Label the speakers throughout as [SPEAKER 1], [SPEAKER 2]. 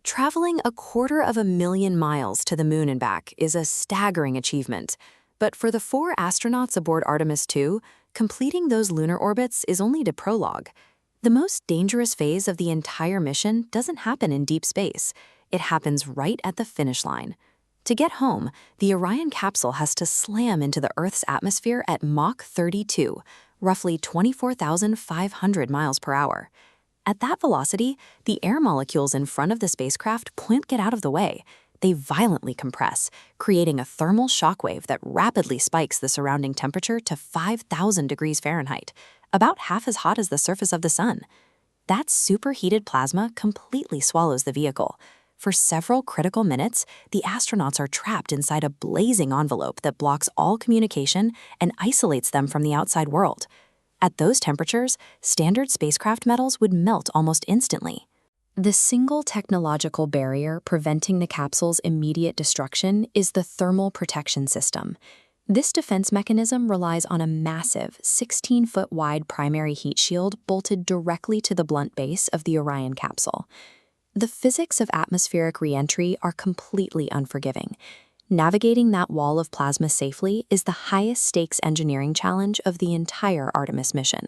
[SPEAKER 1] Traveling 250,000 miles to the moon and back is a staggering achievement. But for the 4 astronauts aboard Artemis 2, completing those lunar orbits is only the prologue. The most dangerous phase of the entire mission doesn't happen in deep space. It happens right at the finish line. To get home, the Orion capsule has to slam into the Earth's atmosphere at Mach 32, roughly 24,500 miles per hour. At that velocity, the air molecules in front of the spacecraft can't get out of the way. They violently compress, creating a thermal shockwave that rapidly spikes the surrounding temperature to 5,000 degrees Fahrenheit, about half as hot as the surface of the sun. That superheated plasma completely swallows the vehicle. For several critical minutes, the astronauts are trapped inside a blazing envelope that blocks all communication and isolates them from the outside world. At those temperatures, standard spacecraft metals would melt almost instantly. The single technological barrier preventing the capsule's immediate destruction is the thermal protection system. This defense mechanism relies on a massive 16-foot-wide primary heat shield bolted directly to the blunt base of the Orion capsule. The physics of atmospheric re-entry are completely unforgiving. Navigating that wall of plasma safely is the highest-stakes engineering challenge of the entire Artemis mission.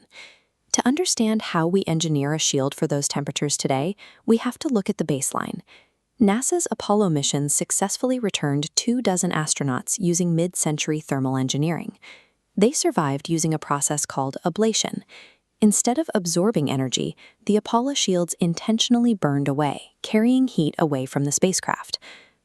[SPEAKER 1] To understand how we engineer a shield for those temperatures today, we have to look at the baseline. NASA's Apollo missions successfully returned 24 astronauts using mid-century thermal engineering. They survived using a process called ablation. Instead of absorbing energy, the Apollo shields intentionally burned away, carrying heat away from the spacecraft.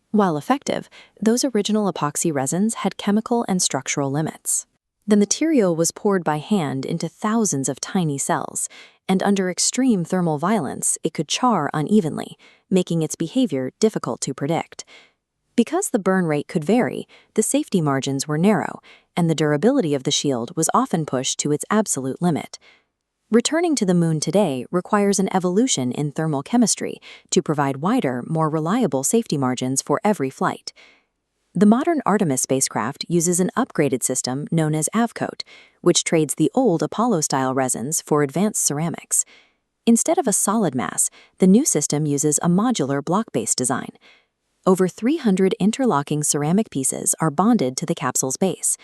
[SPEAKER 1] While effective, those original epoxy resins had chemical and structural limits. The material was poured by hand into thousands of tiny cells, and under extreme thermal violence, it could char unevenly, making its behavior difficult to predict. Because the burn rate could vary, the safety margins were narrow, and the durability of the shield was often pushed to its absolute limit. Returning to the moon today requires an evolution in thermal chemistry to provide wider, more reliable safety margins for every flight. The modern Artemis spacecraft uses an upgraded system known as AVCoat, which trades the old Apollo-style resins for advanced ceramics. Instead of a solid mass, the new system uses a modular block-based design. Over 300 interlocking ceramic pieces are bonded to the capsule's base.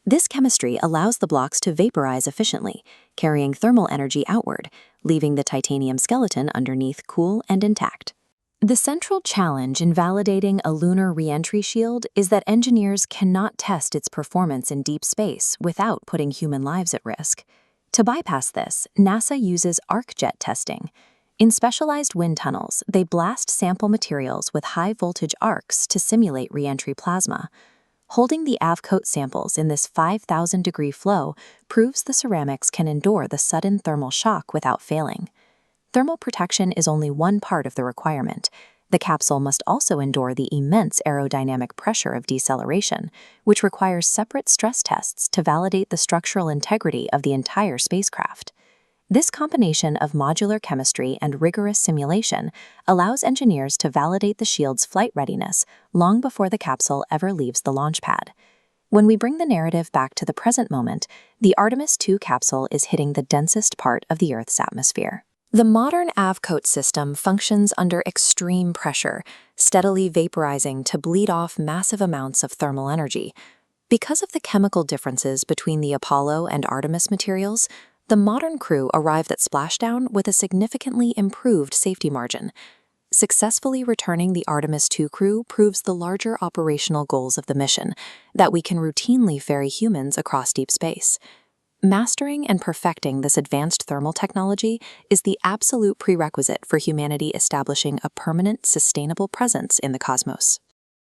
[SPEAKER 1] This chemistry allows the blocks to vaporize efficiently, carrying thermal energy outward, leaving the titanium skeleton underneath cool and intact. The central challenge in validating a lunar re-entry shield is that engineers cannot test its performance in deep space without putting human lives at risk. To bypass this, NASA uses arc jet testing. In specialized wind tunnels, they blast sample materials with high-voltage arcs to simulate re-entry plasma. Holding the AVCoat samples in this 5,000-degree flow proves the ceramics can endure the sudden thermal shock without failing. Thermal protection is only one part of the requirement. The capsule must also endure the immense aerodynamic pressure of deceleration, which requires separate stress tests to validate the structural integrity of the entire spacecraft. This combination of modular chemistry and rigorous simulation allows engineers to validate the shield's flight readiness long before the capsule ever leaves the launch pad. When we bring the narrative back to the present moment, the Artemis 2 capsule is hitting the densest part of the Earth's atmosphere. The modern AVCoat system functions under extreme pressure, steadily vaporizing to bleed off massive amounts of thermal energy. Because of the chemical differences between the Apollo and Artemis materials, the modern crew arrived at splashdown with a significantly improved safety margin. Successfully returning the Artemis 2 crew proves the larger operational goals of the mission, that we can routinely ferry humans across deep space. Mastering and perfecting this advanced thermal technology is the absolute prerequisite for humanity establishing a permanent, sustainable presence in the cosmos.